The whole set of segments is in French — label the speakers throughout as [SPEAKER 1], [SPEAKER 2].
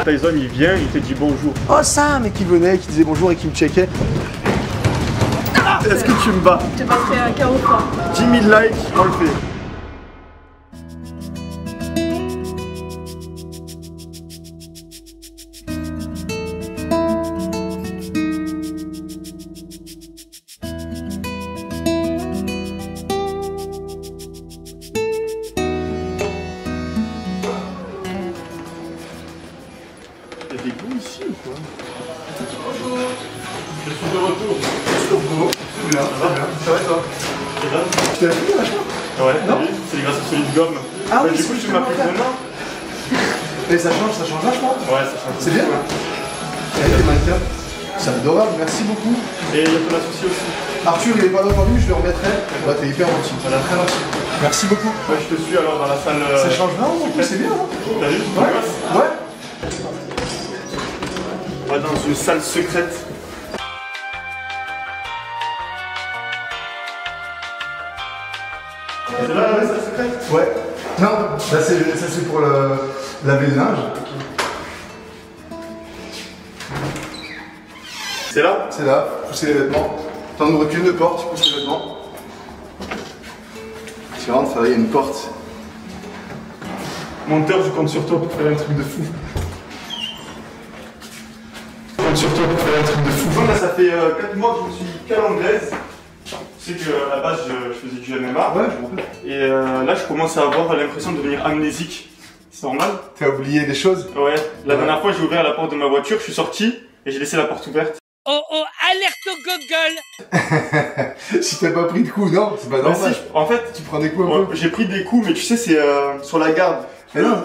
[SPEAKER 1] Tyson il vient, il te dit bonjour.
[SPEAKER 2] Oh ça, mais qui venait, qui disait bonjour et qui me checkait. Est-ce que tu me bats?
[SPEAKER 3] Je te passerai un carreau froid.
[SPEAKER 2] 10 000 likes, on le fait. Il y a des goûts ici ou quoi?
[SPEAKER 1] Bonjour. Je suis de retour.
[SPEAKER 2] Bien, ça va bien. Ça va toi?
[SPEAKER 1] C'est grave.
[SPEAKER 2] Tu t'es affiné vachement?
[SPEAKER 1] Ouais,
[SPEAKER 2] non?
[SPEAKER 1] C'est grâce à celui de gomme.
[SPEAKER 2] Ah oui,
[SPEAKER 1] du coup, tu m'as pris de main.
[SPEAKER 2] Et ça change vachement.
[SPEAKER 1] Ouais, ça change.
[SPEAKER 2] C'est bien. Et les mannequins. C'est adorable, merci beaucoup.
[SPEAKER 1] Et il y a ton associé aussi.
[SPEAKER 2] Arthur, il est pas là aujourd'hui, je le remettrai. Ouais, t'es hyper gentil.
[SPEAKER 1] Voilà, très gentil.
[SPEAKER 2] Merci beaucoup.
[SPEAKER 1] Ouais, je te suis alors dans la salle.
[SPEAKER 2] Ça change vraiment, en plus, c'est bien. Hein.
[SPEAKER 1] T'as vu?
[SPEAKER 2] Ouais.
[SPEAKER 1] On va dans une salle secrète. C'est là la salle secrète?
[SPEAKER 2] Ouais. Non, là c'est pour laver le linge.
[SPEAKER 1] C'est là?
[SPEAKER 2] C'est là, pousser les vêtements. T'en ouvres qu'une porte, tu pousses les vêtements. Tu rentres, il y a une porte.
[SPEAKER 1] Monteur, je compte sur toi pour faire un truc de fou. Je compte sur toi pour faire un truc de fou. Là, ça fait 4 mois que je me suis calé anglaise. Tu sais qu'à la base, je faisais du MMA.
[SPEAKER 2] Ouais, je m'en rappelle.
[SPEAKER 1] Et là, je commence à avoir l'impression de devenir amnésique. C'est normal?
[SPEAKER 2] T'as oublié des choses?
[SPEAKER 1] Ouais. La dernière fois, j'ai ouvert la porte de ma voiture, je suis sorti et j'ai laissé la porte ouverte.
[SPEAKER 4] Oh oh, alerte au gogol.
[SPEAKER 2] Si t'as pas pris de coups, non, c'est pas
[SPEAKER 1] Bah,
[SPEAKER 2] normal.
[SPEAKER 1] si, en fait,
[SPEAKER 2] Tu prends des coups un peu.
[SPEAKER 1] j'ai pris des coups, mais tu sais, c'est sur la garde.
[SPEAKER 2] Mais non,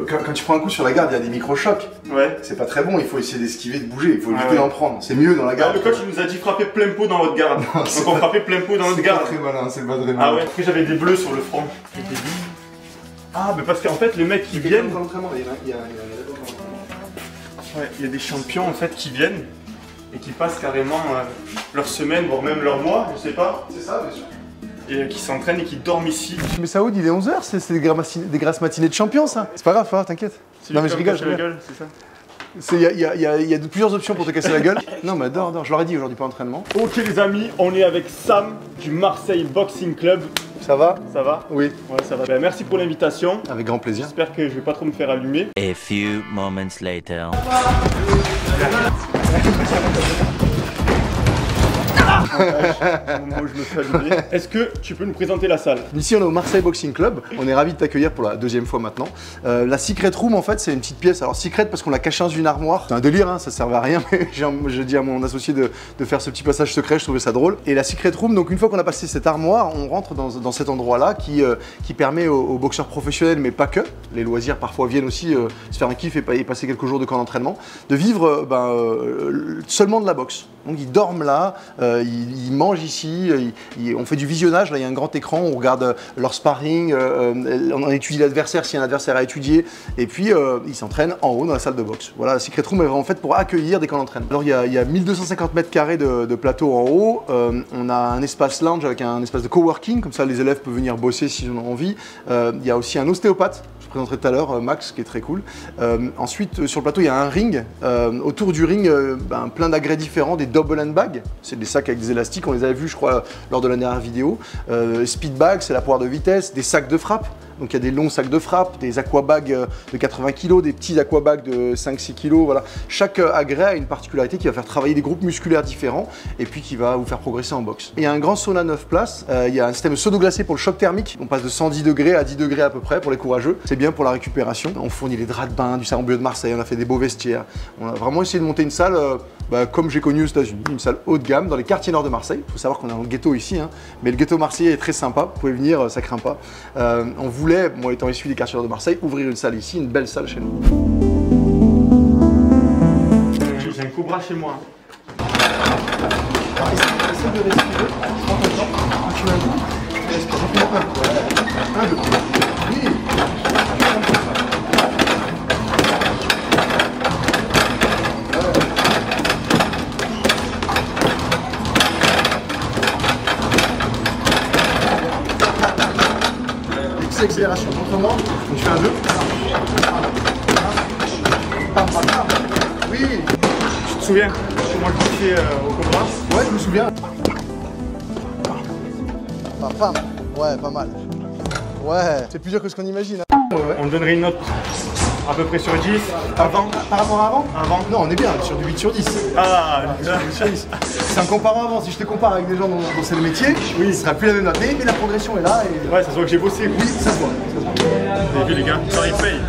[SPEAKER 2] quand tu prends un coup sur la garde, il y a des micro-chocs.
[SPEAKER 1] Ouais.
[SPEAKER 2] C'est pas très bon, il faut essayer d'esquiver, de bouger, il faut éviter
[SPEAKER 1] ouais.
[SPEAKER 2] d'en prendre. C'est mieux dans la
[SPEAKER 1] Ah,
[SPEAKER 2] garde.
[SPEAKER 1] le coach il nous a dit frapper plein pot dans votre garde.
[SPEAKER 2] Non,
[SPEAKER 1] Donc
[SPEAKER 2] c'est
[SPEAKER 1] on
[SPEAKER 2] pas-
[SPEAKER 1] frappait plein pot dans notre
[SPEAKER 2] C'est pas
[SPEAKER 1] garde.
[SPEAKER 2] très malin, c'est pas très malin.
[SPEAKER 1] Ah ouais, après j'avais des bleus sur le front. Ah, mais parce qu'en fait, les mecs qui viennent. Ouais, il y a des champions en fait qui viennent et qui passent carrément leur semaine, voire même leur mois, je sais pas,
[SPEAKER 2] C'est ça, bien sûr.
[SPEAKER 1] et qui s'entraînent et qui dorment ici.
[SPEAKER 2] Mais Saoud, il est 11h, c'est des grasses matinées de champion, ça. C'est pas grave, hein, t'inquiète. Non, mais je rigole, je
[SPEAKER 1] la
[SPEAKER 2] rigole.
[SPEAKER 1] gueule, c'est ça.
[SPEAKER 2] Il y a plusieurs options pour te casser la gueule. Non, mais adore, je leur ai dit aujourd'hui, pas entraînement.
[SPEAKER 1] Ok les amis, on est avec Sam du Marseille Boxing Club.
[SPEAKER 2] Ça va?
[SPEAKER 1] Ça va?
[SPEAKER 2] Oui.
[SPEAKER 1] Ouais, ça va. Ben, merci pour l'invitation.
[SPEAKER 2] Avec grand plaisir.
[SPEAKER 1] J'espère que je vais pas trop me faire allumer.
[SPEAKER 4] A few moments later.
[SPEAKER 1] Au moment où je me fais allumer. Est-ce que tu peux nous présenter la salle?
[SPEAKER 2] Ici, on est au Marseille Boxing Club. On est ravis de t'accueillir pour la deuxième fois maintenant. La Secret Room, en fait, c'est une petite pièce. Alors, secret parce qu'on l'a cachée dans une armoire. C'est un délire, hein, ça servait à rien. Mais je dis à mon associé de faire ce petit passage secret, je trouvais ça drôle. Et la Secret Room, donc une fois qu'on a passé cette armoire, on rentre dans cet endroit-là qui permet aux boxeurs professionnels, mais pas que, les loisirs parfois viennent aussi se faire un kiff et passer quelques jours de camp d'entraînement, de vivre seulement de la boxe. Donc ils dorment là, ils mangent ici, on fait du visionnage, là il y a un grand écran, on regarde leur sparring, on étudie l'adversaire s'il y a un adversaire à étudier, et puis ils s'entraînent en haut dans la salle de boxe. Voilà, la Secret Room est vraiment faite pour accueillir des camps d'entraînement. Alors il y a 1250 mètres carrés de plateau en haut, on a un espace lounge avec un espace de coworking, comme ça les élèves peuvent venir bosser s'ils en ont envie. Il y a aussi un ostéopathe, je présenterai tout à l'heure, Max, qui est très cool. Ensuite, sur le plateau, il y a un ring. Autour du ring, plein d'agrès différents, des double hand bags. C'est des sacs avec des élastiques, on les avait vus, je crois, lors de la dernière vidéo. Speed bag, c'est la poire de vitesse. Des sacs de frappe. Donc il y a des longs sacs de frappe, des aquabags de 80 kg, des petits aquabags de 5-6 kg. Voilà. Chaque agrès a une particularité qui va faire travailler des groupes musculaires différents et puis qui va vous faire progresser en boxe. Il y a un grand sauna 9 places. Il y a un système de sono-glacé pour le choc thermique. On passe de 110 degrés à 10 degrés à peu près pour les courageux. C'est bien pour la récupération. On fournit les draps de bain du Salon Bleu de Marseille. On a fait des beaux vestiaires. On a vraiment essayé de monter une salle comme j'ai connu aux États-Unis, une salle haut de gamme dans les quartiers nord de Marseille. Il faut savoir qu'on est dans le ghetto ici, hein. Mais le ghetto marseillais est très sympa. Vous pouvez venir, ça craint pas. On voulait, moi étant issu des quartiers nord de Marseille, ouvrir une salle ici, une belle salle chez nous.
[SPEAKER 1] J'ai un cobra chez moi.
[SPEAKER 2] Essaye de respirer. Prends ton temps. Tu m'as dit. Respire. Un, deux. Oui. Accélération, autrement, donc tu fais un 2. Pam, pam, pam. Oui.
[SPEAKER 1] Tu te souviens comment je kiffais au Cobra?
[SPEAKER 2] Ouais, je me souviens. Pam, pam. Ouais, pas mal. Ouais, c'est plus dur que ce qu'on imagine. Hein. Ouais.
[SPEAKER 1] On donnerait une note à peu près sur 10. Avant?
[SPEAKER 2] Par rapport à avant?
[SPEAKER 1] Avant.
[SPEAKER 2] Non, on est bien, sur du 8 sur 10.
[SPEAKER 1] Ah,
[SPEAKER 2] 8 sur 10. C'est un comparant avant. Si je te compare avec des gens dont c'est le métier, oui, ce sera plus la même note. Mais la progression est là. Et...
[SPEAKER 1] ouais, ça se voit que j'ai bossé.
[SPEAKER 2] Oui, ça se voit.
[SPEAKER 1] Vous avez vu les gars, ça il paye.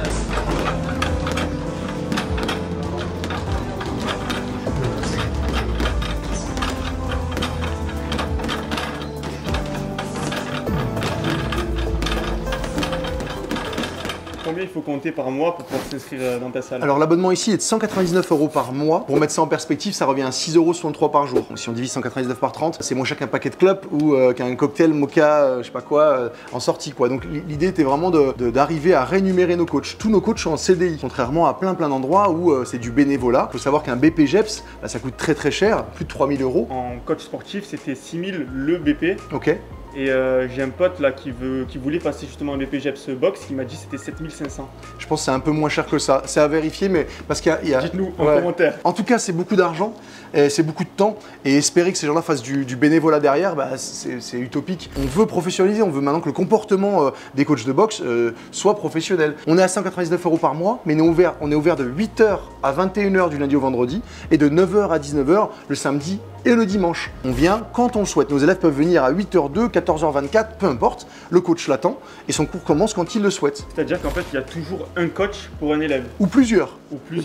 [SPEAKER 1] Combien il faut compter par mois pour pouvoir s'inscrire dans ta salle?
[SPEAKER 2] Alors l'abonnement ici est de 199 € par mois. Pour mettre ça en perspective, ça revient à 6,63 € par jour. Donc si on divise 199 par 30, c'est moins cher qu'un paquet de clopes ou qu'un cocktail mocha, je sais pas quoi, en sortie quoi. Donc l'idée était vraiment d'arriver à rémunérer nos coachs. Tous nos coachs sont en CDI, contrairement à plein d'endroits où c'est du bénévolat. Il faut savoir qu'un BPJEPS, bah, ça coûte très cher, plus de 3000 €.
[SPEAKER 1] En coach sportif, c'était 6000 le BP.
[SPEAKER 2] Ok.
[SPEAKER 1] Et j'ai un pote là qui voulait passer justement un BPJEPS box, qui m'a dit c'était 7500.
[SPEAKER 2] Je pense que c'est un peu moins cher que ça. C'est à vérifier, mais parce qu'il y a...
[SPEAKER 1] Dites-nous en commentaire.
[SPEAKER 2] En tout cas, c'est beaucoup d'argent, c'est beaucoup de temps, et espérer que ces gens-là fassent du bénévolat derrière, bah, c'est utopique. On veut professionnaliser, on veut maintenant que le comportement des coachs de boxe soit professionnel. On est à 199 € par mois, mais on est ouvert de 8 h à 21 h du lundi au vendredi, et de 9 h à 19 h le samedi et le dimanche. On vient quand on le souhaite. Nos élèves peuvent venir à 8 h 02, 14 h 24, peu importe. Le coach l'attend et son cours commence quand il le souhaite.
[SPEAKER 1] C'est-à-dire qu'en fait, il y a toujours un coach pour un élève.
[SPEAKER 2] Ou plusieurs.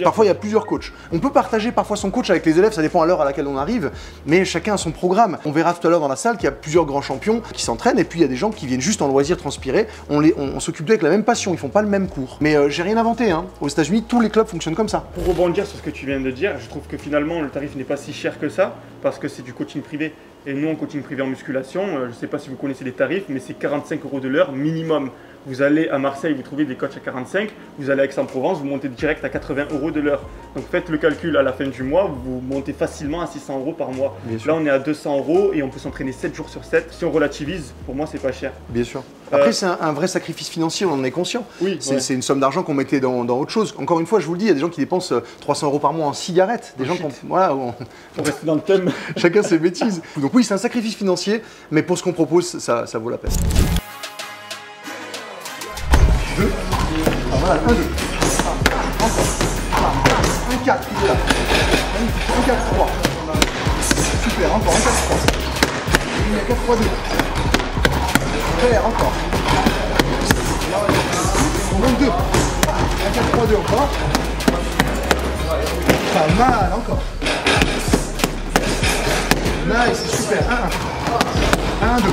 [SPEAKER 2] Parfois, il y a plusieurs coachs. On peut partager parfois son coach avec les élèves, ça dépend à l'heure à laquelle on arrive, mais chacun a son programme. On verra tout à l'heure dans la salle qu'il y a plusieurs grands champions qui s'entraînent et puis il y a des gens qui viennent juste en loisir transpirer. On s'occupe d'eux avec la même passion, ils font pas le même cours. Mais j'ai rien inventé, hein. Aux États-Unis, tous les clubs fonctionnent comme ça.
[SPEAKER 1] Pour rebondir sur ce que tu viens de dire, je trouve que finalement, le tarif n'est pas si cher que ça, parce que c'est du coaching privé. Et nous, en coaching privé en musculation, je ne sais pas si vous connaissez les tarifs, mais c'est 45 € de l'heure minimum. Vous allez à Marseille, vous trouvez des coachs à 45, vous allez à Aix-en-Provence, vous montez direct à 80 € de l'heure. Donc faites le calcul à la fin du mois, vous montez facilement à 600 € par mois. Là, on est à 200 € et on peut s'entraîner 7 jours sur 7. Si on relativise, pour moi, c'est pas cher.
[SPEAKER 2] Bien sûr. Après, c'est un vrai sacrifice financier, on en est conscient.
[SPEAKER 1] Oui,
[SPEAKER 2] c'est une somme d'argent qu'on mettait dans autre chose. Encore une fois, je vous le dis, il y a des gens qui dépensent 300 € par mois en cigarettes. Des gens qui voilà,
[SPEAKER 1] on reste dans le thème.
[SPEAKER 2] Chacun ses bêtises. Donc oui, c'est un sacrifice financier, mais pour ce qu'on propose, ça vaut la peine. 2. Alors voilà, 1, 2. Encore. 1, 4. Il est là. 1, 4, 3. Super, encore. 1, 4, 3. Il y a 4, 3, 2. Super, encore. On monte 2. 1, 4, 3, 2 encore. Pas mal, encore. Nice, c'est super. 1, 1. 1, 2.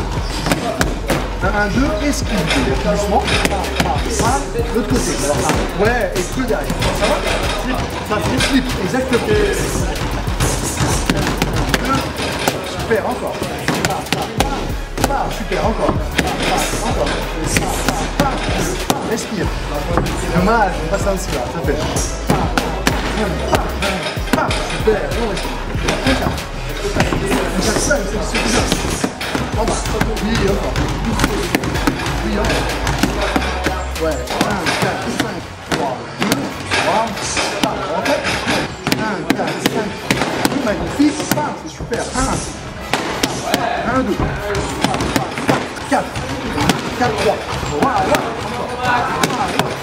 [SPEAKER 2] 1, 1, 2, esquive. Doucement. L'autre côté. Ouais, et plus derrière. Ça va? Ça slip. Exactement. Super, encore. Super, encore. Encore. Respire. Dommage, on passe là-dessus là. Ça fait. Super, on respire. On passe ça, c'est suffisant. En bas. Oui, encore. Oui, encore. Ouais. 1, 4, 5, 3, 2, 3. En fait. 1, 4, 5. Magnifique. C'est super. 1, 2. 4. 4, 3. Voilà.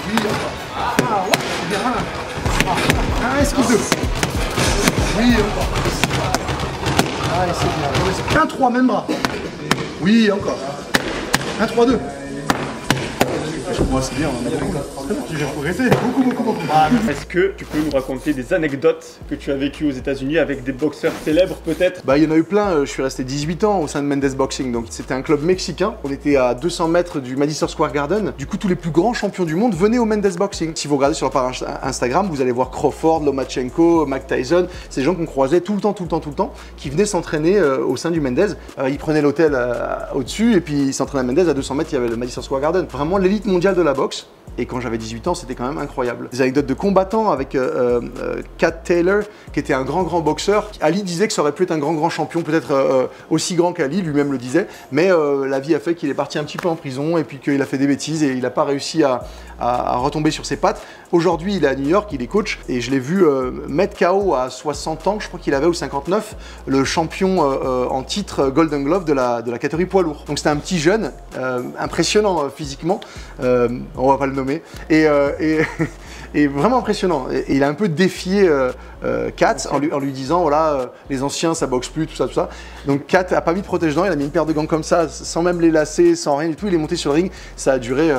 [SPEAKER 2] Oui, encore. C'est bien. 1, esquive 2. Oui, encore. Allez, c'est bien. 1, 3, même bras. Oui, encore. 1, 3, 2. Moi, c'est bien, on a beaucoup là. J'ai progressé. Beaucoup.
[SPEAKER 1] Est-ce que tu peux nous raconter des anecdotes que tu as vécues aux États-Unis avec des boxeurs célèbres peut-être?
[SPEAKER 2] Bah, il y en a eu plein. Je suis resté 18 ans au sein de Mendes Boxing. Donc, c'était un club mexicain. On était à 200 mètres du Madison Square Garden. Du coup, tous les plus grands champions du monde venaient au Mendes Boxing. Si vous regardez sur leur page Instagram, vous allez voir Crawford, Lomachenko, Mike Tyson. C'est des gens qu'on croisait tout le temps, qui venaient s'entraîner au sein du Mendes. Ils prenaient l'hôtel au-dessus et puis ils s'entraînaient à Mendes. À 200 mètres, il y avait le Madison Square Garden. Vraiment l'élite mondiale de la boxe. Et quand j'avais 18 ans, c'était quand même incroyable. Des anecdotes de combattants avec Cat Taylor, qui était un grand boxeur. Ali disait que ça aurait pu être un grand champion, peut-être aussi grand qu'Ali, lui-même le disait. Mais la vie a fait qu'il est parti un petit peu en prison et puis qu'il a fait des bêtises et il n'a pas réussi à retomber sur ses pattes. Aujourd'hui, il est à New York, il est coach et je l'ai vu mettre KO à 60 ans, je crois qu'il avait, ou 59, le champion en titre Golden Glove de la catégorie poids lourd. Donc c'était un petit jeune, impressionnant physiquement, on va pas le nommer, et vraiment impressionnant. Et il a un peu défié Kat en lui disant voilà, les anciens ça boxe plus, tout ça. Donc Kat a pas mis de protège-dents, il a mis une paire de gants comme ça, sans même les lacer, sans rien du tout. Il est monté sur le ring, ça a duré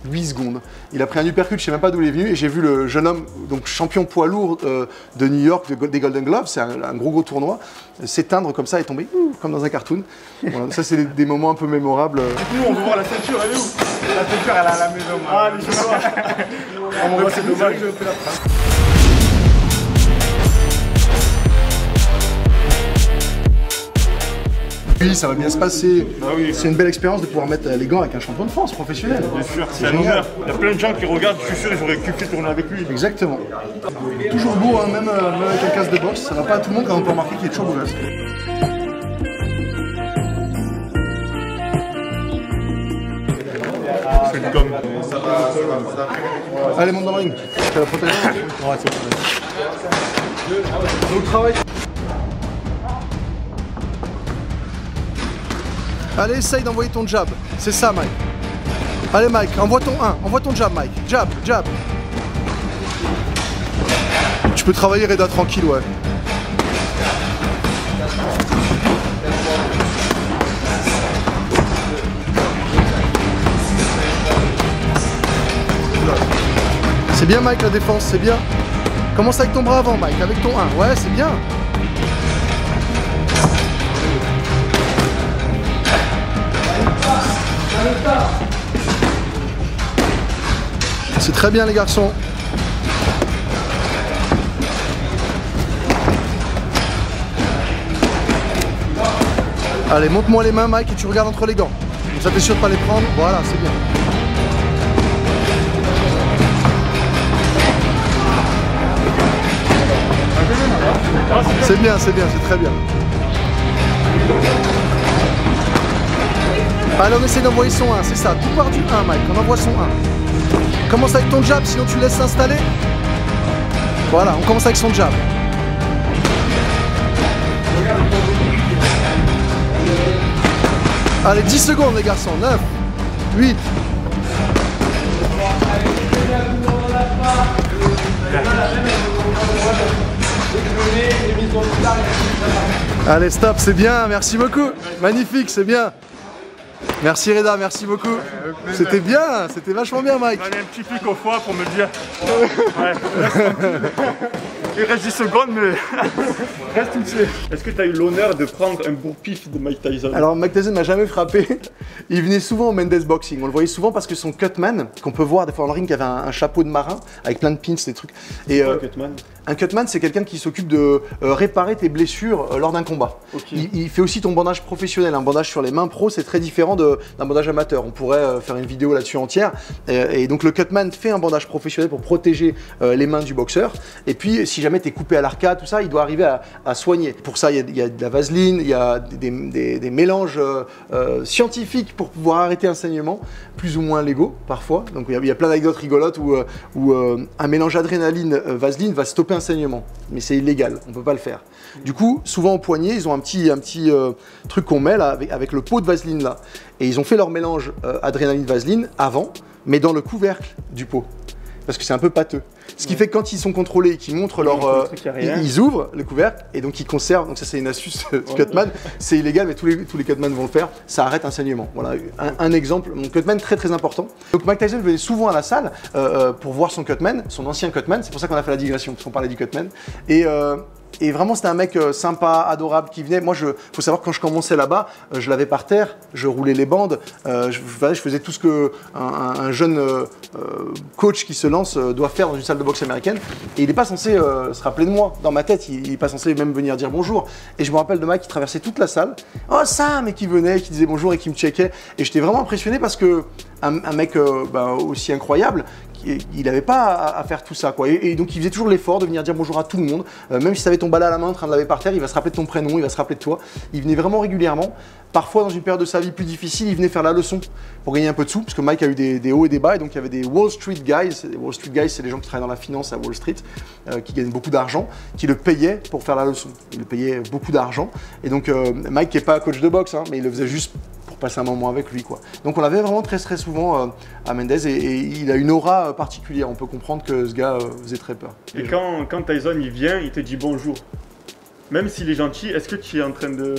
[SPEAKER 2] 8 secondes. Il a pris un uppercut, je sais même pas d'où il est venu, et j'ai vu le jeune homme, donc champion poids lourd de New York, des Golden Gloves, c'est un gros tournoi, s'éteindre comme ça et tomber comme dans un cartoon. Voilà, ça c'est des moments un peu mémorables.
[SPEAKER 1] Nous on veut voir la ceinture, elle est où?
[SPEAKER 3] La ceinture, elle est à la maison.
[SPEAKER 1] Ah, les joueurs. C'est dommage.
[SPEAKER 2] Oui, ça va bien se passer.
[SPEAKER 1] Ah oui.
[SPEAKER 2] C'est une belle expérience de pouvoir mettre les gants avec un champion de France professionnel.
[SPEAKER 1] Bien sûr, c'est un honneur. Il y a plein de gens qui regardent, je suis sûr, ils auraient kiffé tourner avec lui.
[SPEAKER 2] Exactement. Toujours beau, hein, même avec un casque de boxe, ça va pas à tout le monde quand on peut remarquer qu'il est toujours beau gosse.
[SPEAKER 1] C'est une gomme.
[SPEAKER 2] Allez, monte dans le ring. T'as la protection.
[SPEAKER 1] Ouais, c'est bon.
[SPEAKER 2] Donc travail. Allez, essaye d'envoyer ton jab. C'est ça, Mike. Allez, Mike, envoie ton 1. Envoie ton jab, Mike. Jab. Tu peux travailler, Reda, tranquille, ouais. C'est bien, Mike, la défense, c'est bien. Commence avec ton bras avant, Mike, avec ton 1. Ouais, c'est bien. C'est très bien, les garçons. Allez, monte-moi les mains, Mike, et tu regardes entre les gants. Comme ça, t'es sûr de pas les prendre. Voilà, c'est bien. C'est bien, c'est très bien. Allez, on essaie d'envoyer son 1, c'est ça. Tout part du 1, Mike, on envoie son 1. Commence avec ton jab, sinon tu laisses s'installer. Voilà, on commence avec son jab. Allez, 10 secondes les garçons, 9, 8. Allez, stop, c'est bien, merci beaucoup. Magnifique, c'est bien. Merci Reda, merci beaucoup. C'était bien, c'était vachement bien, Mike.
[SPEAKER 1] Allez, un petit pic au foie pour me dire. Ouais, il reste 10 secondes, mais reste tout seul. Est-ce que tu as eu l'honneur de prendre un bourre-pif de Mike Tyson?
[SPEAKER 2] Alors, Mike Tyson m'a jamais frappé. Il venait souvent au Mendes Boxing. On le voyait souvent parce que son cutman, qu'on peut voir des fois dans le ring, qui avait un chapeau de marin avec plein de pins, des trucs. Et, un cutman, c'est quelqu'un qui s'occupe de réparer tes blessures lors d'un combat.
[SPEAKER 1] Okay.
[SPEAKER 2] Il fait aussi ton bandage professionnel. Un bandage sur les mains pro, c'est très différent d'un bandage amateur. On pourrait faire une vidéo là-dessus entière. Et donc, le cutman fait un bandage professionnel pour protéger les mains du boxeur. Et puis, si jamais tu es coupé à l'arcade, tout ça, il doit arriver à soigner. Pour ça, il y a de la vaseline, il y a des mélanges scientifiques pour pouvoir arrêter un saignement, plus ou moins légaux parfois. Donc, il y a plein d'anecdotes rigolotes où un mélange adrénaline-vaseline va stopper un saignement, mais c'est illégal, on peut pas le faire. Du coup, souvent au poignet, ils ont un petit truc qu'on met là avec le pot de vaseline là, et ils ont fait leur mélange adrénaline-vaseline avant, mais dans le couvercle du pot, parce que c'est un peu pâteux. Ce qui fait que quand ils sont contrôlés et qu'ils montrent leur... ils ouvrent le couvercle et donc ils conservent, donc ça c'est une astuce du cutman, c'est illégal mais tous les cutman vont le faire, ça arrête un saignement. Voilà, un exemple, mon cutman très important. Donc Mike Tyson venait souvent à la salle pour voir son cutman, son ancien cutman, c'est pour ça qu'on a fait la digression, parce qu'on parlait du cutman. Et Et vraiment, c'était un mec sympa, adorable, qui venait. Moi, faut savoir que quand je commençais là-bas, je l'avais par terre, je roulais les bandes, je faisais tout ce qu'un jeune coach qui se lance doit faire dans une salle de boxe américaine. Et il n'est pas censé se rappeler de moi. Dans ma tête, il n'est pas censé même venir dire bonjour. Et je me rappelle de Mike qui traversait toute la salle. Oh, Sam! Et qui venait, qui disait bonjour et qui me checkait. Et j'étais vraiment impressionné parce que un mec aussi incroyable, il n'avait pas à faire tout ça, quoi. Et donc il faisait toujours l'effort de venir dire bonjour à tout le monde, même si tu avais ton balai à la main en train de laver par terre, il va se rappeler de ton prénom, il va se rappeler de toi. Il venait vraiment régulièrement. Parfois, dans une période de sa vie plus difficile, il venait faire la leçon pour gagner un peu de sous, parce que Mike a eu des hauts et des bas, et donc il y avait des Wall Street Guys. Les Wall Street Guys, c'est les gens qui travaillent dans la finance à Wall Street, qui gagnent beaucoup d'argent, qui le payaient pour faire la leçon. Il le payait beaucoup d'argent. Et donc Mike, qui n'est pas coach de boxe, hein, mais il le faisait juste pour passer un moment avec lui, quoi. Donc on l'avait vraiment très souvent à Mendes, et il a une aura particulière. On peut comprendre que ce gars faisait très peur.
[SPEAKER 1] Et quand Tyson il vient, il te dit bonjour. Même s'il est gentil, est-ce que tu es en train de...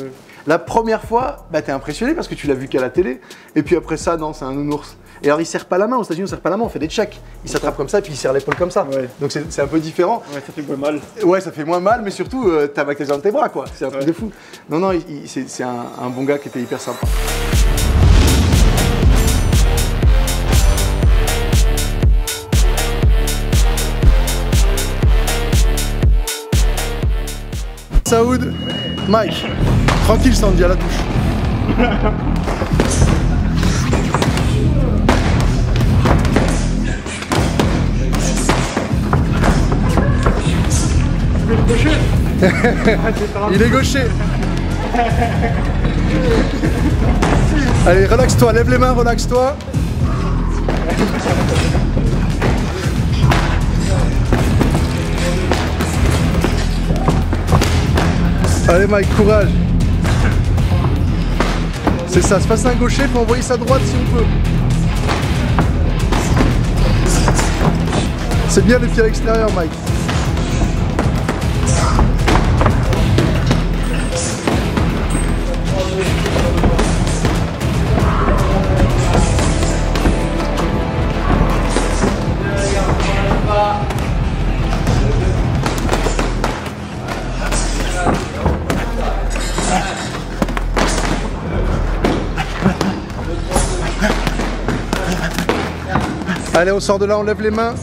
[SPEAKER 2] La première fois, t'es impressionné parce que tu l'as vu qu'à la télé. Et puis après ça, non, c'est un nounours. Et alors il serre pas la main, aux États-Unis on serre pas la main, on fait des checks. Il s'attrape comme ça et puis il serre l'épaule comme ça.
[SPEAKER 1] Ouais.
[SPEAKER 2] Donc c'est un peu différent.
[SPEAKER 1] Ouais, ça fait moins mal.
[SPEAKER 2] Ouais, ça fait moins mal, mais surtout t'as Mike Tyson dans tes bras, quoi. C'est un truc de fou. Non, c'est un bon gars qui était hyper sympa. Saoud, Mike, tranquille Sandy à la touche. Il est gaucher. Allez, relaxe-toi, lève les mains, relaxe-toi. Allez Mike, courage. C'est ça, se passe un gaucher, faut envoyer sa droite si on peut. C'est bien les pieds à l'extérieur, Mike. Allez, on sort de là, on lève les mains.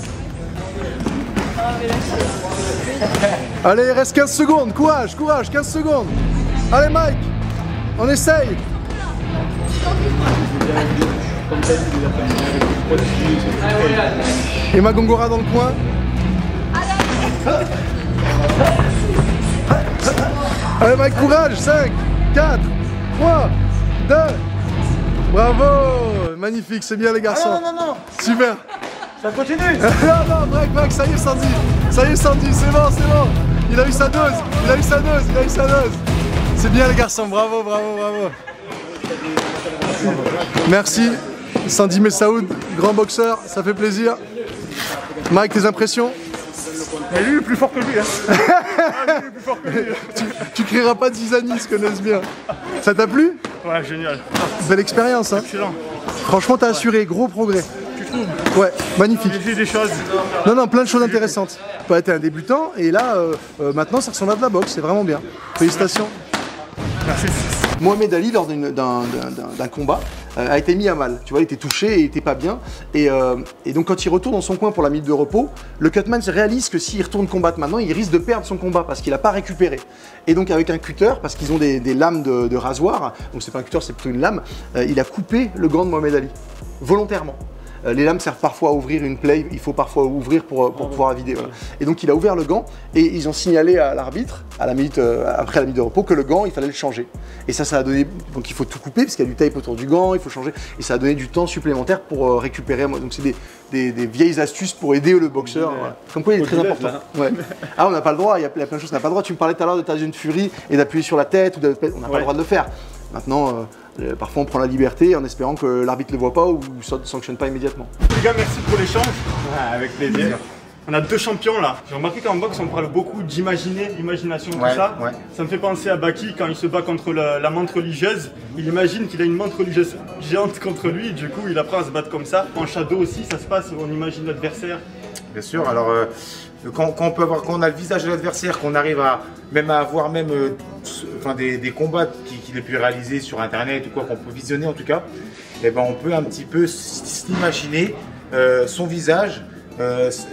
[SPEAKER 2] Allez, il reste 15 secondes. Courage, courage, 15 secondes. Allez, Mike, on essaye. Et Magongora dans le coin. Allez, Mike, courage. 5, 4, 3, 2. Bravo. Magnifique, c'est bien les garçons.
[SPEAKER 1] Ah non.
[SPEAKER 2] Super.
[SPEAKER 1] Ça continue.
[SPEAKER 2] Non, break, ça y est Sandy. Ça y est Sandy, c'est bon. Il a eu sa dose, C'est bien les garçons, bravo. Merci. Sandy Messaoud, grand boxeur, ça fait plaisir. Mike, tes impressions?
[SPEAKER 1] Mais lui, il est plus fort que lui. Hein.
[SPEAKER 2] Tu crieras pas de Zizani, ils se connaissent bien. Ça t'a plu?
[SPEAKER 1] Ouais, génial.
[SPEAKER 2] Belle expérience, hein.
[SPEAKER 1] Excellent.
[SPEAKER 2] Franchement, t'as assuré, gros progrès.
[SPEAKER 1] Tu trouves?
[SPEAKER 2] Ouais, magnifique.
[SPEAKER 1] J'ai fait des choses.
[SPEAKER 2] Non, plein de choses intéressantes. Tu as été un débutant et là, maintenant, ça ressemble à de la boxe, c'est vraiment bien. Félicitations.
[SPEAKER 1] Merci.
[SPEAKER 2] Mohamed Ali, lors d'un combat, a été mis à mal. Tu vois, il était touché et il était pas bien. Et donc, quand il retourne dans son coin pour la minute de repos, le cutman réalise que s'il retourne combattre maintenant, il risque de perdre son combat parce qu'il n'a pas récupéré. Et donc, avec un cutter, parce qu'ils ont des lames de rasoir, donc c'est pas un cutter, c'est plutôt une lame, il a coupé le gant de Mohamed Ali, volontairement. Les lames servent parfois à ouvrir une plaie, il faut parfois ouvrir pour pouvoir la vider. Voilà. Et donc il a ouvert le gant et ils ont signalé à l'arbitre, à la minute, après la minute de repos, que le gant, il fallait le changer. Et ça a donné, donc il faut tout couper parce qu'il y a du tape autour du gant, il faut changer. Et ça a donné du temps supplémentaire pour récupérer. Donc c'est des vieilles astuces pour aider le boxeur. Voilà. Comme quoi il est très important. Ouais. Ah, on n'a pas le droit, il y a plein de choses qu'on n'a pas le droit. Tu me parlais tout à l'heure de Tyson Fury et d'appuyer sur la tête, on n'a pas le droit de le faire. Maintenant, parfois on prend la liberté en espérant que l'arbitre ne le voit pas ou ne sanctionne pas immédiatement.
[SPEAKER 1] Les gars, merci pour l'échange.
[SPEAKER 3] Avec plaisir.
[SPEAKER 1] On a deux champions là. J'ai remarqué qu'en boxe on parle beaucoup d'imaginer, d'imagination, tout ça.
[SPEAKER 3] Ouais.
[SPEAKER 1] Ça me fait penser à Baki quand il se bat contre la menthe religieuse. Il imagine qu'il a une menthe religieuse géante contre lui et du coup il apprend à se battre comme ça. En shadow aussi ça se passe, on imagine l'adversaire.
[SPEAKER 3] Bien sûr, alors quand on a le visage de l'adversaire, qu'on arrive à avoir des combats qu'il ait pu réaliser sur internet ou quoi, qu'on peut visionner en tout cas, et ben on peut un petit peu s'imaginer son visage.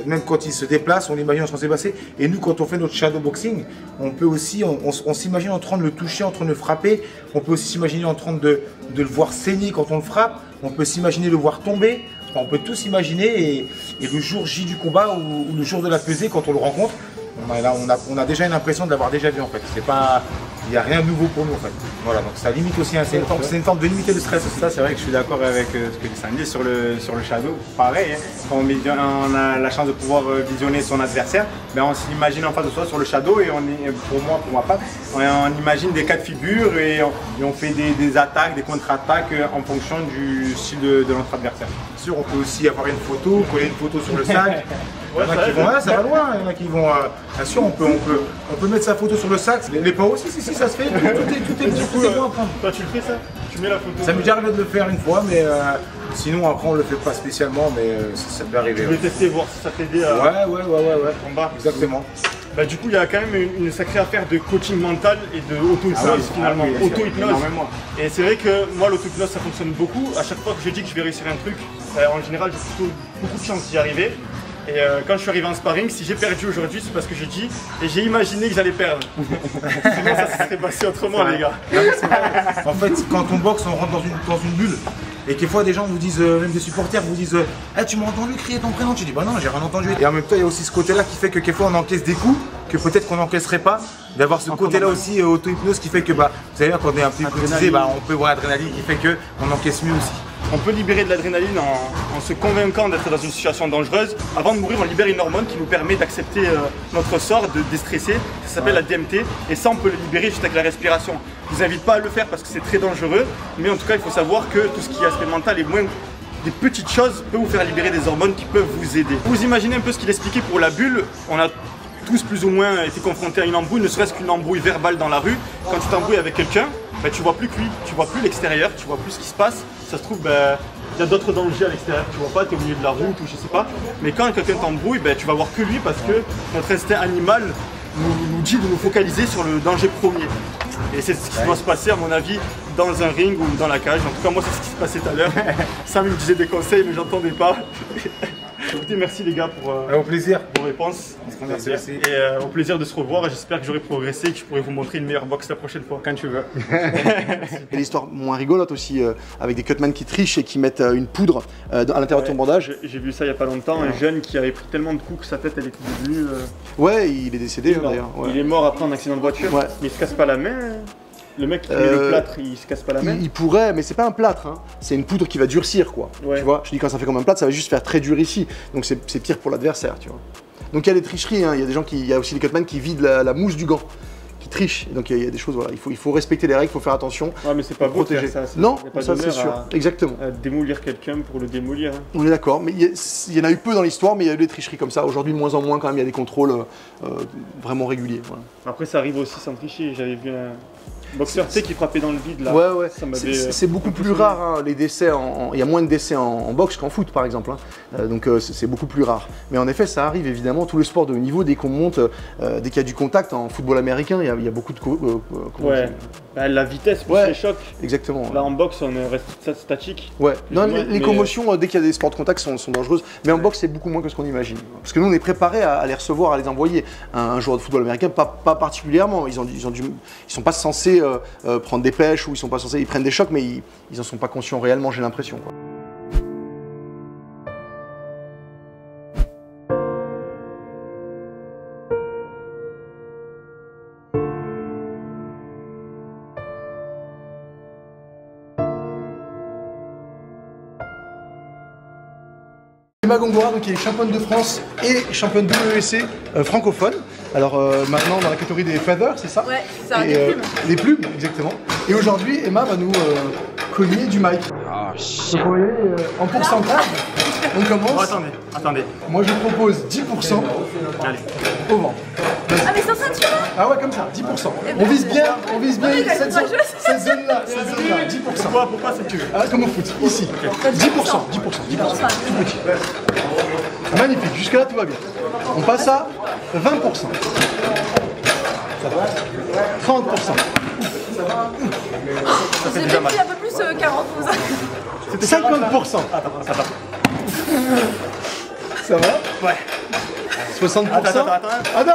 [SPEAKER 3] Même quand il se déplace, on imagine ce qu'on s'est passé. Et nous, quand on fait notre shadowboxing, on peut aussi, on s'imagine en train de le toucher, en train de le frapper. On peut aussi s'imaginer en train de le voir saigner quand on le frappe. On peut s'imaginer le voir tomber. Enfin, on peut tout s'imaginer. Et le jour J du combat ou le jour de la pesée, quand on le rencontre, on a déjà une impression de l'avoir déjà vu en fait. C'est pas, il n'y a rien de nouveau pour nous en fait. Voilà, donc ça limite aussi, c'est une forme de limiter le stress aussi.
[SPEAKER 5] Ça, c'est vrai que je suis d'accord avec ce que dit Sandy sur le shadow. Pareil, hein, quand on a la chance de pouvoir visionner son adversaire, ben on s'imagine en face de soi sur le shadow et pour ma part, on imagine des cas de figure et on fait des attaques, des contre-attaques en fonction du style de notre adversaire.
[SPEAKER 3] Bien sûr, on peut aussi avoir une photo, coller une photo sur le sac. Il y en a qui vont, ça va loin, il y en a qui vont, bien sûr, on peut mettre sa photo sur le sac, les pas aussi, si, ça se fait, tout est bon à prendre.
[SPEAKER 1] Toi tu le fais ça? Tu mets la photo?
[SPEAKER 3] Ça m'est déjà arrivé de le faire une fois, mais sinon après on le fait pas spécialement, mais ça peut arriver.
[SPEAKER 1] Je vais tester, voir si ça t'aide à
[SPEAKER 3] Ouais.
[SPEAKER 1] combat.
[SPEAKER 3] Exactement.
[SPEAKER 1] Bah, du coup, il y a quand même une sacrée affaire de coaching mental et de auto-hypnose finalement. Auto-hypnose. Et c'est vrai que moi, l'auto-hypnose, ça fonctionne beaucoup. À chaque fois que je dis que je vais réussir un truc, en général, j'ai plutôt beaucoup de chance d'y arriver. Et quand je suis arrivé en sparring, si j'ai perdu aujourd'hui, c'est parce que j'ai dit et j'ai imaginé que j'allais perdre. Sinon, ça se serait passé autrement, les gars.
[SPEAKER 3] Non, mais c'est vrai. En fait, quand on boxe, on rentre dans une bulle. Et quelquefois, des gens vous disent, même des supporters vous disent tu m'as entendu crier ton prénom? Tu dis bah non, j'ai rien entendu. Et en même temps, il y a aussi ce côté-là qui fait que quelquefois on encaisse des coups que peut-être qu'on n'encaisserait pas. D'avoir ce côté-là aussi auto-hypnose qui fait que vous savez, quand on est un peu hypnotisé, on peut voir l'adrénaline qui fait qu'on encaisse mieux aussi.
[SPEAKER 1] On peut libérer de l'adrénaline en se convainquant d'être dans une situation dangereuse. Avant de mourir, on libère une hormone qui nous permet d'accepter notre sort, de déstresser. Ça s'appelle la DMT. Et ça, on peut le libérer juste avec la respiration. Je vous invite pas à le faire parce que c'est très dangereux. Mais en tout cas, il faut savoir que tout ce qui est aspect mental et moins des petites choses peut vous faire libérer des hormones qui peuvent vous aider. Vous imaginez un peu ce qu'il expliquait pour la bulle. On a tous plus ou moins été confrontés à une embrouille, ne serait-ce qu'une embrouille verbale dans la rue. Quand tu t'embrouilles avec quelqu'un, tu vois plus que lui, tu vois plus l'extérieur, tu vois plus ce qui se passe. Ça se trouve, il y a d'autres dangers à l'extérieur que tu vois pas, tu es au milieu de la route ou je sais pas. Mais quand quelqu'un t'embrouille, tu vas voir que lui parce que notre instinct animal nous dit de nous focaliser sur le danger premier. Et c'est ce qui doit se passer à mon avis dans un ring ou dans la cage. En tout cas moi c'est ce qui se passait tout à l'heure. Sam me disait des conseils mais j'entendais pas. Écoutez, merci les gars pour
[SPEAKER 3] au plaisir.
[SPEAKER 1] vos réponses.
[SPEAKER 3] Merci.
[SPEAKER 1] Et au plaisir de se revoir. Et j'espère que j'aurai progressé et que je pourrai vous montrer une meilleure boxe la prochaine fois.
[SPEAKER 5] Quand tu veux.
[SPEAKER 2] Et l'histoire moins rigolote aussi, avec des cutman qui trichent et qui mettent une poudre à l'intérieur de ton bandage.
[SPEAKER 1] J'ai vu ça il y a pas longtemps, un jeune qui avait pris tellement de coups que sa tête elle était devenue...
[SPEAKER 2] Ouais, il est décédé d'ailleurs. Ouais.
[SPEAKER 1] Il est mort après un accident de voiture,
[SPEAKER 2] Ouais.
[SPEAKER 1] Mais il se casse pas la main. Le mec qui met le plâtre, il se casse pas la main.
[SPEAKER 2] Il pourrait, mais c'est pas un plâtre, hein. C'est une poudre qui va durcir quoi.
[SPEAKER 1] Ouais.
[SPEAKER 2] Tu vois, je dis quand ça fait comme un plâtre, ça va juste faire très dur ici. Donc c'est pire pour l'adversaire, tu vois. Donc il y a des tricheries, hein. Il y a des gens il y a aussi des cutman qui vident la mousse du gant, qui trichent. Donc il y a des choses, voilà, il faut respecter les règles, il faut faire attention.
[SPEAKER 1] Ouais, mais c'est pas beau de
[SPEAKER 2] protéger.
[SPEAKER 1] faire ça.
[SPEAKER 2] Non,
[SPEAKER 1] y a pas
[SPEAKER 2] ça c'est
[SPEAKER 1] d'honneur
[SPEAKER 2] sûr, exactement.
[SPEAKER 1] à démolir quelqu'un pour le démolir. Hein.
[SPEAKER 2] On est d'accord, mais il y en a eu peu dans l'histoire, mais il y a eu des tricheries comme ça. Aujourd'hui, de moins en moins quand même, il y a des contrôles vraiment réguliers. Voilà.
[SPEAKER 1] Après ça arrive aussi sans tricher, j'avais vu un boxeur qui frappait dans le vide là.
[SPEAKER 2] Ouais.
[SPEAKER 1] Ça m'avait,
[SPEAKER 2] c'est beaucoup plus rare, hein, les décès. Il y a moins de décès en boxe qu'en foot, par exemple. Hein. Donc c'est beaucoup plus rare. Mais en effet, ça arrive évidemment. Tous les sports de haut niveau, dès qu'on monte, dès qu'il y a du contact en football américain, il y a beaucoup de
[SPEAKER 1] la vitesse plus les chocs.
[SPEAKER 2] Exactement.
[SPEAKER 1] Là en boxe, on reste statique.
[SPEAKER 2] Ouais. Non, les commotions, dès qu'il y a des sports de contact, sont dangereuses. Mais en boxe, c'est beaucoup moins que ce qu'on imagine. Parce que nous, on est préparé à les recevoir, à les envoyer. Un joueur de football américain, pas particulièrement. Ils sont pas censés prendre des pêches ou ils prennent des chocs, mais ils en sont pas conscients réellement, j'ai l'impression. Emma Gongora, qui est championne de France et championne de l'EEC francophone. Alors maintenant dans la catégorie des feathers, c'est ça?
[SPEAKER 6] Ouais, c'est ça,
[SPEAKER 2] et,
[SPEAKER 6] des plumes.
[SPEAKER 2] Les plumes, exactement. Et aujourd'hui, Emma va nous cogner du mic.
[SPEAKER 4] Oh
[SPEAKER 2] Donc
[SPEAKER 4] shit.
[SPEAKER 2] vous voyez, en pourcentage, On commence.
[SPEAKER 1] Oh, attendez.
[SPEAKER 2] Moi je propose 10%
[SPEAKER 1] Allez.
[SPEAKER 2] au ventre.
[SPEAKER 6] Ah mais sans ceinture là?
[SPEAKER 2] Ah ouais, comme ça, 10%.
[SPEAKER 6] Eh ben,
[SPEAKER 2] On vise bien
[SPEAKER 6] mais quand
[SPEAKER 2] cette
[SPEAKER 6] même pas
[SPEAKER 2] cette zone-là, 10%.
[SPEAKER 1] Pourquoi c'est que
[SPEAKER 2] Ah, comme au foot, ici. 10%. Tout petit. Magnifique, jusque-là tout va bien. On passe à 20%. Ça va 30%.
[SPEAKER 6] J'ai peut-être pris un peu plus 40 vous.
[SPEAKER 2] 50%. Ça va?
[SPEAKER 1] Ouais.
[SPEAKER 2] 60%.
[SPEAKER 1] Attends.
[SPEAKER 2] Ah non,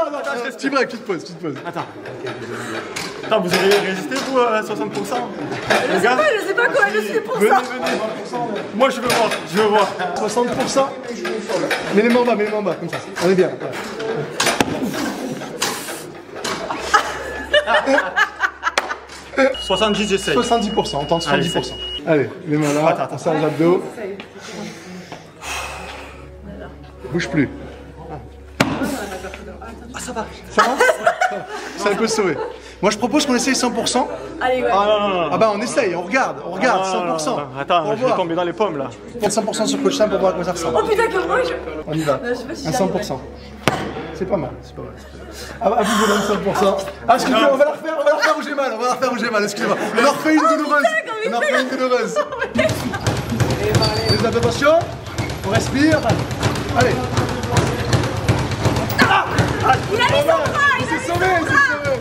[SPEAKER 2] petit break, petite pause.
[SPEAKER 1] Attends, vous avez résisté vous à 60%?
[SPEAKER 6] Je sais pas quoi, je suis pour ça.
[SPEAKER 1] Venez. Moi je veux voir.
[SPEAKER 2] 60%. Mets les mains en bas, comme ça. On est bien. Ouais.
[SPEAKER 1] 70 j'essaye.
[SPEAKER 2] 70%, on tente 70%. Allez, les mains là,
[SPEAKER 1] Attends.
[SPEAKER 2] on serre les abdos. Bouge plus.
[SPEAKER 1] Ah ça va.
[SPEAKER 2] Ça va? C'est un peu sauvé. Moi je propose qu'on essaye 100%.
[SPEAKER 6] Allez, ouais.
[SPEAKER 2] Ah bah on essaye, on regarde, 100%.
[SPEAKER 1] Attends,
[SPEAKER 2] On
[SPEAKER 1] je vais
[SPEAKER 2] voit.
[SPEAKER 1] tomber dans les pommes là.
[SPEAKER 2] On fait 100% sur Coach Sam pour voir comment ça ressemble.
[SPEAKER 6] Oh putain que moi je...
[SPEAKER 2] On y va.
[SPEAKER 6] Je sais pas si
[SPEAKER 2] Un
[SPEAKER 6] j'y arriverai.
[SPEAKER 2] 100%. C'est pas mal. Ah bah vous donne 100%. Ah excusez-moi, on va la refaire où j'ai mal, excusez-moi. On en refait une douloureuse. Les attention, on respire. Allez.
[SPEAKER 6] Il a mis son bras, il a mis son bras.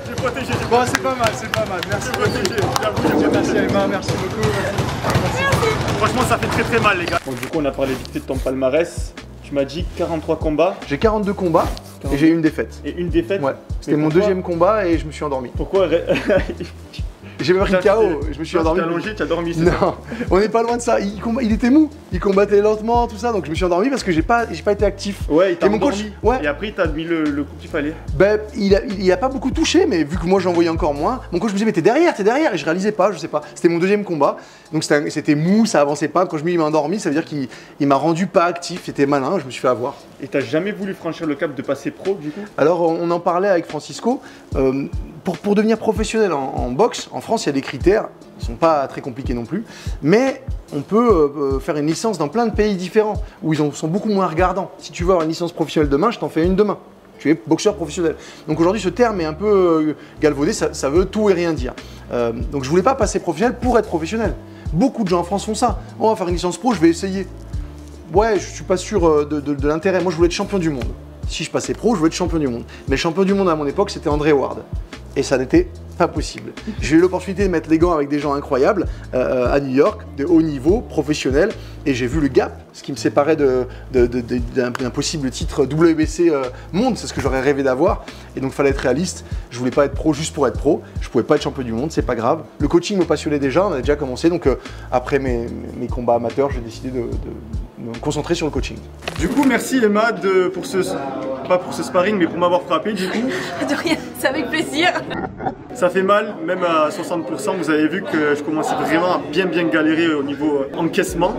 [SPEAKER 1] J'ai protégé.
[SPEAKER 2] Bon c'est pas mal. Merci. Merci Emma, merci beaucoup.
[SPEAKER 1] Franchement ça fait très mal les gars. Bon du coup on a parlé vite fait de ton palmarès. Tu m'as dit 43 combats
[SPEAKER 2] J'ai 42 combats et j'ai eu une défaite.
[SPEAKER 1] et une défaite.
[SPEAKER 2] Ouais, c'était
[SPEAKER 1] Mais
[SPEAKER 2] mon
[SPEAKER 1] pourquoi-
[SPEAKER 2] deuxième combat et je me suis endormi.
[SPEAKER 1] Pourquoi
[SPEAKER 2] J'ai même pris le KO, je me suis endormi.
[SPEAKER 1] Tu t'es allongé, tu as dormi, c'est ça?
[SPEAKER 2] Non, on n'est pas loin de ça. Il était mou, il combattait lentement, tout ça, donc je me suis endormi parce que j'ai pas été actif.
[SPEAKER 1] Ouais, il t'a
[SPEAKER 2] Et mon
[SPEAKER 1] endormi.
[SPEAKER 2] coach, ouais.
[SPEAKER 1] Et après il t'a mis le coup qu'il fallait.
[SPEAKER 2] Ben, il a pas beaucoup touché, mais vu que moi j'en voyais encore moins, mon coach me disait mais t'es derrière, et je réalisais pas, je sais pas. C'était mon deuxième combat, donc c'était mou, ça avançait pas. Quand je me dis il m'a endormi, ça veut dire qu'il m'a rendu pas actif, c'était malin, je me suis fait avoir.
[SPEAKER 1] Et t'as jamais voulu franchir le cap de passer pro du coup?
[SPEAKER 2] Alors on en parlait avec Francisco, pour devenir professionnel en boxe, en France il y a des critères, ils sont pas très compliqués non plus, mais on peut faire une licence dans plein de pays différents, où ils sont beaucoup moins regardants. Si tu veux avoir une licence professionnelle demain, je t'en fais une demain. Tu es boxeur professionnel. Donc aujourd'hui ce terme est un peu galvaudé, ça veut tout et rien dire. Donc je voulais pas passer professionnel pour être professionnel. Beaucoup de gens en France font ça. On va faire une licence pro, je vais essayer. Ouais, je suis pas sûr de l'intérêt. Moi je voulais être champion du monde. Si je passais pro, je voulais être champion du monde. Mais le champion du monde à mon époque, c'était André Ward. Et ça n'était pas possible. J'ai eu l'opportunité de mettre les gants avec des gens incroyables à New York, de haut niveau, professionnels, et j'ai vu le gap, ce qui me séparait d'un possible titre WBC monde, c'est ce que j'aurais rêvé d'avoir. Et donc il fallait être réaliste, je voulais pas être pro juste pour être pro, je pouvais pas être champion du monde, c'est pas grave. Le coaching me passionnait déjà, on avait déjà commencé, donc après mes combats amateurs, j'ai décidé de me concentrer sur le coaching.
[SPEAKER 1] Du coup merci Emma pas pour ce sparring mais pour m'avoir frappé du coup.
[SPEAKER 6] De rien, c'est avec plaisir.
[SPEAKER 1] Ça fait mal, même à 60%, vous avez vu que je commençais vraiment à bien galérer au niveau encaissement.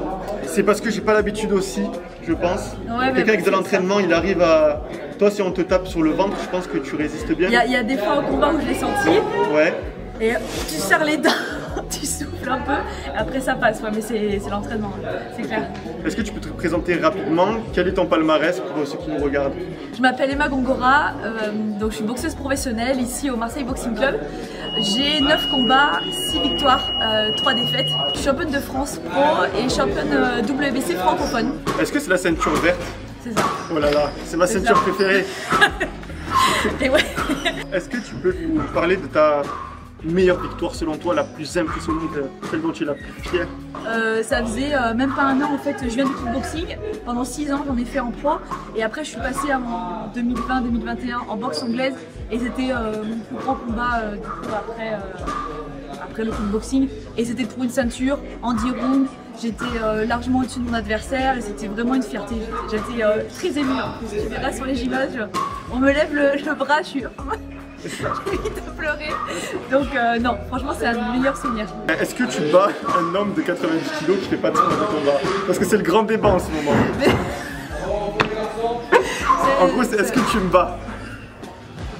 [SPEAKER 1] C'est parce que j'ai pas l'habitude aussi, je pense.
[SPEAKER 6] Ouais,
[SPEAKER 1] Quelqu'un avec de l'entraînement, il arrive à... Toi si on te tape sur le ventre, je pense que tu résistes bien.
[SPEAKER 6] Il y a des fois au combat où je l'ai senti,
[SPEAKER 1] Ouais.
[SPEAKER 6] et tu serres les dents, tu souffles un peu, et après ça passe, ouais, mais c'est l'entraînement, c'est clair.
[SPEAKER 1] Est-ce que tu peux te présenter rapidement? Quel est ton palmarès pour ceux qui nous regardent?
[SPEAKER 6] Je m'appelle Emma Gongora, donc je suis boxeuse professionnelle ici au Marseille Boxing Club. J'ai 9 combats, 6 victoires, 3 défaites. Je suis championne de France pro et championne WBC francophone.
[SPEAKER 1] Est-ce que c'est la ceinture verte?
[SPEAKER 6] C'est ça.
[SPEAKER 1] Oh là là, c'est ma
[SPEAKER 6] C'est
[SPEAKER 1] ceinture
[SPEAKER 6] ça.
[SPEAKER 1] préférée.
[SPEAKER 6] Et ouais.
[SPEAKER 1] Est-ce que tu peux nous parler de ta meilleure victoire selon toi, la plus impressionnante, celle dont tu es la plus fière?
[SPEAKER 6] Ça faisait même pas un an en fait, je viens du kickboxing. Pendant 6 ans j'en ai fait en pro et après je suis passée en 2020-2021 en boxe anglaise et c'était mon plus grand combat du coup, après le kickboxing et c'était pour une ceinture en 10 rounds. J'étais largement au-dessus de mon adversaire et c'était vraiment une fierté. J'étais très émue en plus, tu verras sur les images, on me lève le bras, je suis j'ai envie de pleurer. Donc non, franchement c'est un des meilleurs souvenirs.
[SPEAKER 1] Est-ce que tu bats un homme de 90 kg qui fait pas de sport de combat? Parce que c'est le grand débat en ce moment. En gros, est-ce que tu me bats?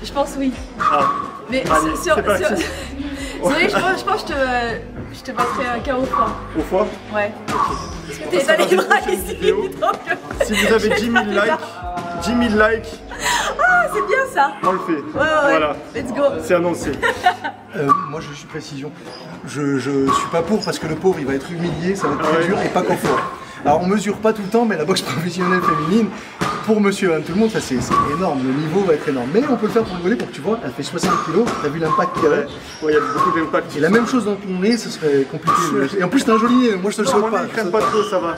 [SPEAKER 6] Je pense oui.
[SPEAKER 1] Ah,
[SPEAKER 6] Mais
[SPEAKER 1] allez, c'est parti.
[SPEAKER 6] c'est vrai, je pense que je te battrai KO fort.
[SPEAKER 1] Au foie?
[SPEAKER 6] Ouais. T'es
[SPEAKER 1] Ça
[SPEAKER 6] dans
[SPEAKER 1] va
[SPEAKER 6] les
[SPEAKER 1] vite
[SPEAKER 6] bras
[SPEAKER 1] sur une
[SPEAKER 6] ici.
[SPEAKER 1] vidéo.
[SPEAKER 6] Donc,
[SPEAKER 1] Si vous avez 10 000 likes, 10 000 likes,
[SPEAKER 6] ah, c'est bien ça.
[SPEAKER 1] on le fait.
[SPEAKER 6] Ouais.
[SPEAKER 1] Voilà,
[SPEAKER 6] Let's go.
[SPEAKER 1] c'est annoncé.
[SPEAKER 2] Moi je suis précision. Je suis pas pour parce que le pauvre il va être humilié, ça va être très
[SPEAKER 1] Ouais.
[SPEAKER 2] dur et pas confort. Alors on mesure pas tout le temps, mais la boxe professionnelle féminine, pour monsieur et madame tout le monde, ça c'est énorme, le niveau va être énorme. Mais on peut le faire pour rigoler, pour que tu vois, elle fait 60 kg, t'as vu l'impact qu'il y avait.
[SPEAKER 1] Ouais, il y a beaucoup d'impact.
[SPEAKER 2] Et la même chose dans ton nez, ce serait compliqué. Et en plus t'as un joli nez, moi je te le
[SPEAKER 1] Non,
[SPEAKER 2] souhaite
[SPEAKER 1] mon
[SPEAKER 2] pas.
[SPEAKER 1] nez, il crème pas trop, ça va.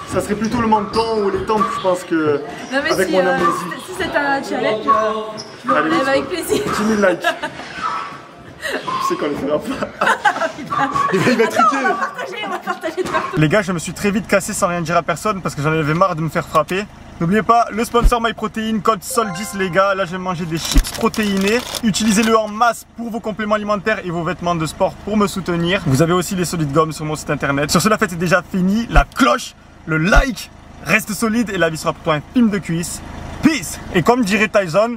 [SPEAKER 1] Ça serait plutôt le menton ou les tempes, je pense que.
[SPEAKER 6] Non mais
[SPEAKER 1] avec
[SPEAKER 6] si,
[SPEAKER 1] mon amnésie.
[SPEAKER 6] si c'est un challenge, je le
[SPEAKER 1] Allez,
[SPEAKER 6] relève
[SPEAKER 1] let's
[SPEAKER 6] avec
[SPEAKER 1] go.
[SPEAKER 6] plaisir.
[SPEAKER 1] 10 000 likes. Je sais qu'on les fera pas.
[SPEAKER 2] Il va truquer.
[SPEAKER 6] On va partager de partout.
[SPEAKER 1] Les gars, je me suis très vite cassé sans rien dire à personne parce que j'en avais marre de me faire frapper. N'oubliez pas, le sponsor MyProtein, code SOL10 les gars. Là, je vais manger des chips protéinés. Utilisez-le en masse pour vos compléments alimentaires et vos vêtements de sport pour me soutenir. Vous avez aussi les solides gommes sur mon site internet. Sur ce, la fête est déjà finie. La cloche, le like, reste solide et la vie sera pour toi un film de cuisse. Peace. Et comme dirait Tyson,